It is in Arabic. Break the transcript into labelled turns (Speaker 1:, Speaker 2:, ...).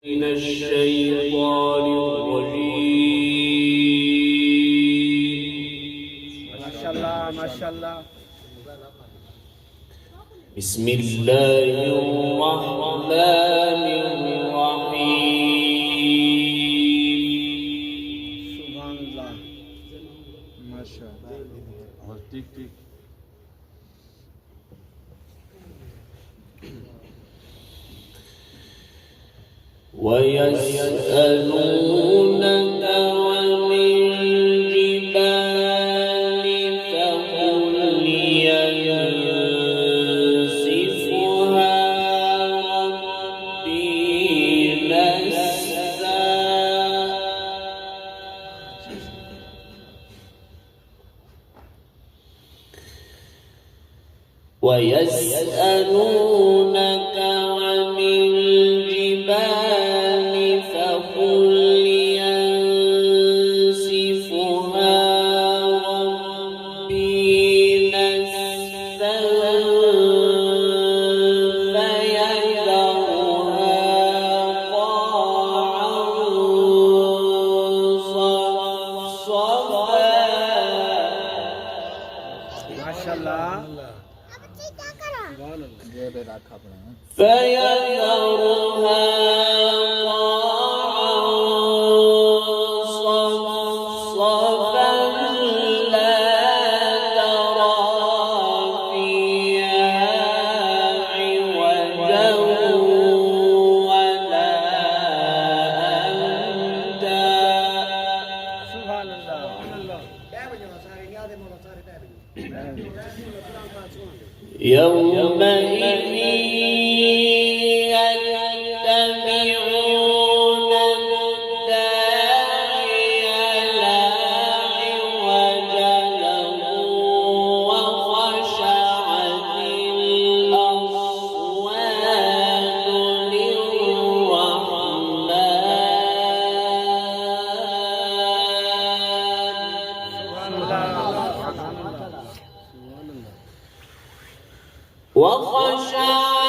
Speaker 1: من الشيطان الرجيم.
Speaker 2: ما شاء الله ما شاء الله.
Speaker 1: بسم الله الرحمن الرحيم.
Speaker 2: سبحان الله ما شاء الله.
Speaker 1: ويسألونك عن الجبال فقل ينسفها ربي نسفا ويسألونك عن الجبال فقل ينسفها ربي نسفا فيذرها قاعا صفصفا.
Speaker 2: ما شاء الله.
Speaker 1: فيذرها قاعا صفصفا لا ترى فيها عوجا ولا أمتا.
Speaker 2: سبحان الله.
Speaker 1: يومئذ يتبعون الداعي لا عوج له وخشعت الأصوات للرحمن وخشعت